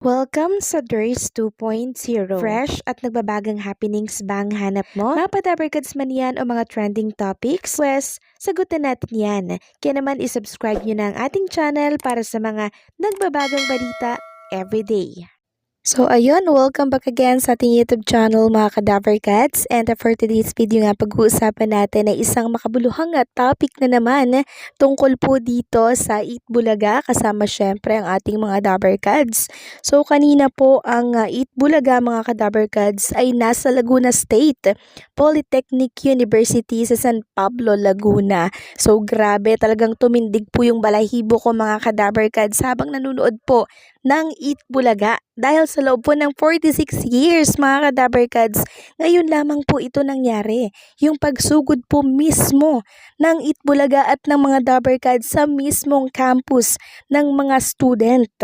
Welcome sa DRS 2.0. Fresh at nagbabagang happenings ba ang hanap mo? Mga padabarkads man yan o mga trending topics? Pwes, sagutin natin yan. Kaya naman isubscribe nyo na ang ating channel para sa mga nagbabagang balita everyday. So ayun, welcome back again sa ating YouTube channel mga Cadaver Cats, and for today's video nga pag-uusapan natin ay isang makabuluhang topic na naman tungkol po dito sa Eat Bulaga, kasama syempre ang ating mga Dabar Cats. So kanina po ang Eat Bulaga mga Cadaver Cats ay nasa Laguna State Polytechnic University sa San Pablo, Laguna. So grabe, talagang tumindig po yung balahibo ko mga Cadaver Cats habang nanonood po ng Eat Bulaga. Dahil sa loob po ng 46 years mga Kadabarkads, ngayon lamang po ito nangyari. Yung pagsugod po mismo ng Eat Bulaga at ng mga Dabarkads sa mismong campus ng mga student.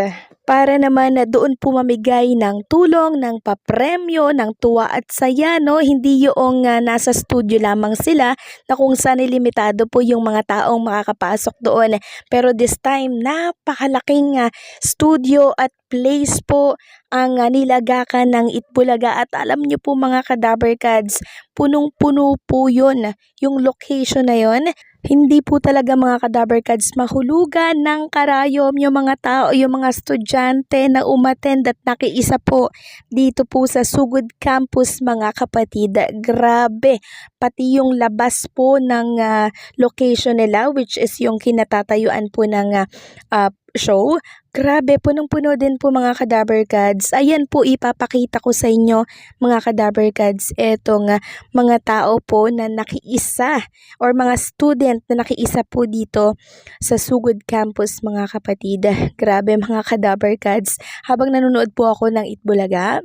Para naman na doon po mamigay ng tulong, ng papremyo, ng tuwa at saya, no? Hindi yung nasa studio lamang sila na kung saan limitado po yung mga taong makakapasok doon. Pero this time, napakalaking studio at place po ang nilagakan ng Eat Bulaga, at alam niyo po mga Kadabarkads, punong-puno po yun, yung location na yun. Hindi po talaga mga Kadabarkads mahulugan ng karayom yung mga tao, yung mga estudyante na umattend at nakiisa po dito po sa Sugod Campus mga kapatid. Grabe, pati yung labas po ng location nila, which is yung kinatatayuan po ng show. Grabe, punong-puno din po mga Kadabarkads. Ayan po, ipapakita ko sa inyo mga Kadabarkads, etong mga tao po na nakiisa or mga student na nakiisa po dito sa Sugod Campus mga kapatid. Grabe mga Kadabarkads, habang nanonood po ako ng Eat Bulaga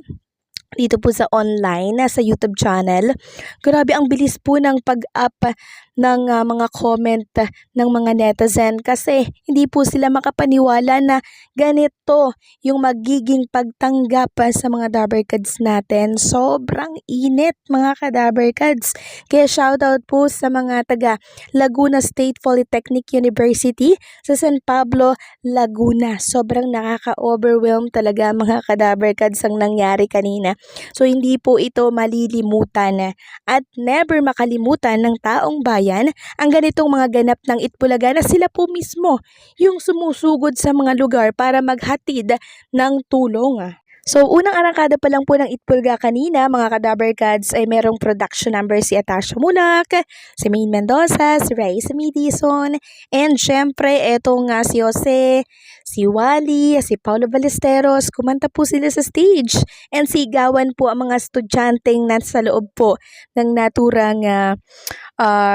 dito po sa online, sa YouTube channel. Grabe, ang bilis po ng pag-up ng mga comment ng mga netizen, kasi hindi po sila makapaniwala na ganito yung magiging pagtanggap sa mga Dabarkads natin. Sobrang init mga Kadabarkads. Kaya shoutout po sa mga taga Laguna State Polytechnic University sa San Pablo, Laguna. Sobrang nakaka-overwhelm talaga mga Kadabarkads ang nangyari kanina. So hindi po ito malilimutan at never makalimutan ng taong bayan ang ganitong mga ganap ng Eat Bulaga, na sila po mismo yung sumusugod sa mga lugar para maghatid ng tulong. So, unang arangkada pa lang po ng Eat Bulaga kanina, mga Kadabarkads, ay merong production number si Atasha Mulak, si Maine Mendoza, si Raisa Midison, and syempre, etong si Jose, si Wally, si Paulo Ballesteros. Kumanta po sila sa stage, and sigawan po ang mga estudyanteng nasa loob po ng naturang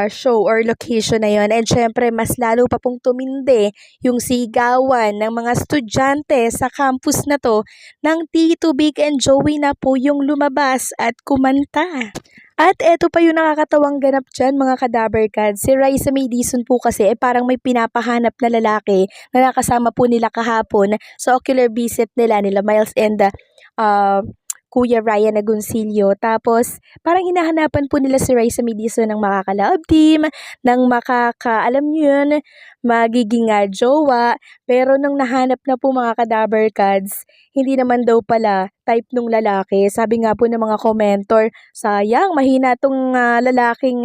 show or location na yon. And syempre, mas lalo pa pong tumindi yung sigawan ng mga estudyante sa campus na to ng Tito Big and Joey na po yung lumabas at kumanta. At eto pa yung nakakatawang ganap dyan mga Kadabarkads. Si Raisa Midison po kasi parang may pinapahanap na lalaki na nakasama po nila kahapon sa ocular visit nila Miles and Kuya Ryan Agoncillo. Tapos, parang hinahanapan po nila si Raisa Midison ng makaka-love team, ng alam nyo yun, magiging jowa. Pero nung nahanap na po mga Kadabarkads, hindi naman daw pala type nung lalaki. Sabi nga po ng mga commentor, sayang, mahina tong lalaking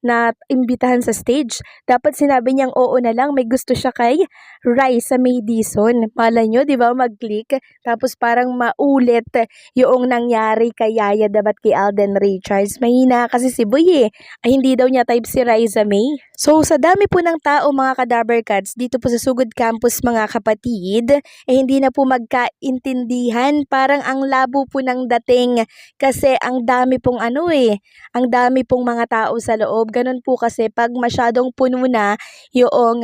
na imbitahan sa stage. Dapat sinabi niyang oo na lang, may gusto siya kay Raisa Midison. Malay nyo, di ba, mag-click. Tapos parang maulit yung nangyari kay Yaya Dabat kay Alden Richards. Mahina kasi si Boy ay hindi daw niya type si Raisa May. So sa dami po ng tao mga Kadabarkads dito po sa Sugod Campus mga kapatid, hindi na po magkaintindihan. Parang ang labo po ng dating kasi ang dami pong ang dami pong mga tao sa loob. Ganun po kasi pag masyadong puno na yung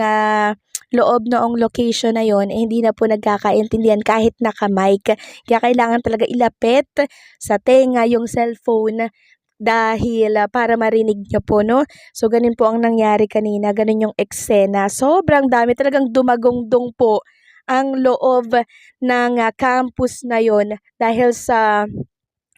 loob noong location na yon, hindi na po nagkakaintindihan kahit naka-mic. Kaya kailangan talaga ilapit sa tenga yung cellphone dahil para marinig nyo po, no? So, ganun po ang nangyari kanina. Ganun yung eksena. Sobrang dami. Talagang dumagongdong po ang loob ng campus na yon dahil sa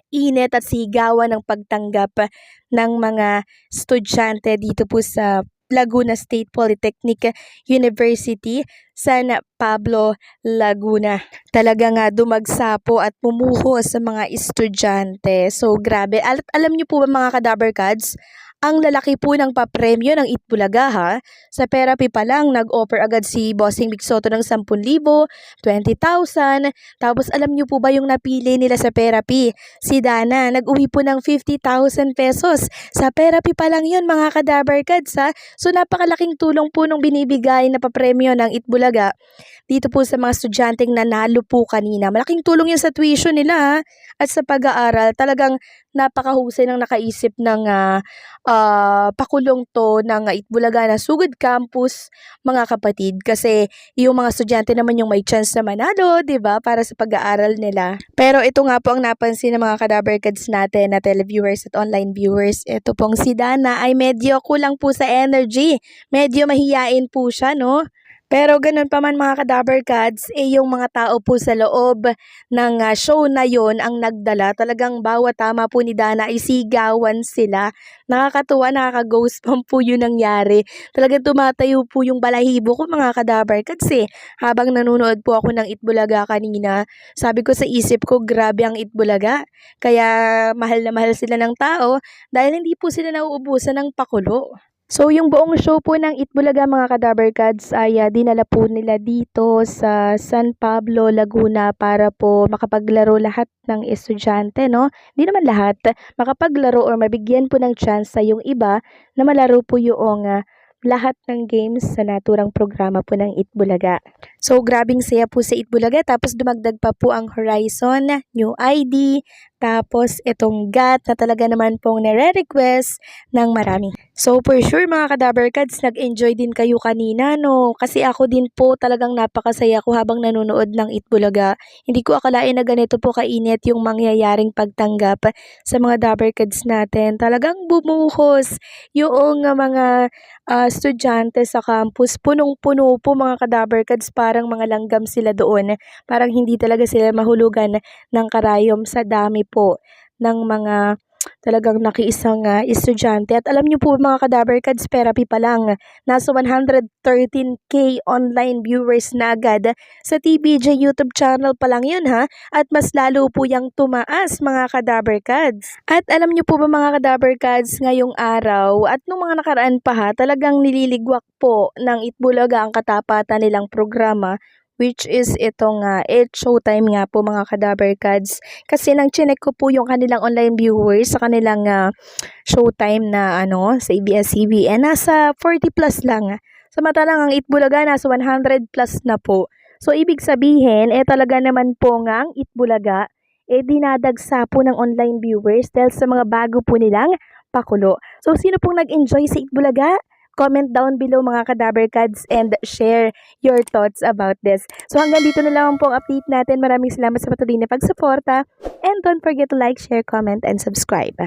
init at sigawan ng pagtanggap ng mga estudyante dito po sa Laguna State Polytechnic University, San Pablo, Laguna. Talaga nga dumagsa po at pumuho sa mga estudyante. So grabe. At alam niyo po ba mga ka-Dabbercads, ang lalaki po ng papremyo ng Itbulaga ha. Sa therapy pa lang, nag-offer agad si Bossing Big Soto ng 10,000, 20,000. Tapos alam niyo po ba yung napili nila sa therapy? Si Dana, nag-uwi po ng 50,000 pesos. Sa therapy pa lang yun mga ka-Dabbercads ha. So napakalaking tulong po nung binibigay na papremyo ng Itbulaga dito po sa mga estudyanteng nanalo po kanina. Malaking tulong yan sa tuition nila ha. At sa pag-aaral, talagang napakahusay ng nakaisip ng pakulong to ng Itbulaga na Sugod Campus, mga kapatid. Kasi yung mga estudyante naman yung may chance na manalo, 'di ba, para sa pag-aaral nila. Pero ito nga po ang napansin ng mga ka-Dabbercads natin na televiewers at online viewers. Ito pong si Dana ay medyo kulang po sa energy. Medyo mahiyain po siya, no? Pero ganun pa man mga ka-Dabbercads, yung mga tao po sa loob ng show na yon ang nagdala. Talagang bawat tama po ni Dana ay sigawan sila. Nakakatuwa, nakaka-goosebump po yun nangyari. Talagang tumatayo po yung balahibo ko mga ka-Dabbercads Habang nanonood po ako ng Itbulaga kanina, sabi ko sa isip ko, grabe ang Itbulaga. Kaya mahal na mahal sila ng tao dahil hindi po sila nauubusan ng pakulo. So, yung buong show po ng Itbulaga mga ka-Dabbercads ay dinala po nila dito sa San Pablo, Laguna para po makapaglaro lahat ng estudyante, no? Hindi naman lahat, makapaglaro or mabigyan po ng chance sa yung iba na malaro po yung lahat ng games sa naturang programa po ng Itbulaga. So, grabing saya po sa Itbulaga. Tapos, dumagdag pa po ang Horizon, New ID, tapos itong GAT na talaga naman pong nare-request ng marami. So, for sure mga ka-Dabbercads, nag-enjoy din kayo kanina, no? Kasi ako din po talagang napakasaya ko habang nanonood ng Itbulaga. Hindi ko akalain na ganito po kainit yung mangyayaring pagtanggap sa mga Dabbercads natin. Talagang bumuhos yung mga estudyante sa campus. Punong-puno po mga ka-Dabbercads, parang mga langgam sila doon. Parang hindi talaga sila mahulugan ng karayom sa dami po ng mga talagang nakiisang estudyante. At alam niyo po mga ka-Dabbercads, therapy pa lang, nasa 113K online viewers na agad sa TBJ YouTube channel pa lang yun ha. At mas lalo po yung tumaas mga ka-Dabbercads. At alam niyo po ba mga ka-Dabbercads, ngayong araw at nung mga nakaraan pa ha, talagang nililigwak po ng Itbulaga ang katapatan nilang programa, which is itong It's Showtime nga po mga ka-Dabbercads. Kasi nang chinek ko po yung kanilang online viewers sa kanilang Showtime na sa ABS-CBN, nasa 40 plus lang. Samantalang ang Itbulaga nasa 100 plus na po. So ibig sabihin, talaga naman po nga ang Itbulaga dinadagsa po ng online viewers dahil sa mga bago po nilang pakulo. So sino pong nag-enjoy sa Itbulaga? Comment down below mga ka-Dabbercads and share your thoughts about this. So hanggang dito na lang po ang update natin. Maraming salamat sa patuloy na pagsuporta. And don't forget to like, share, comment, and subscribe.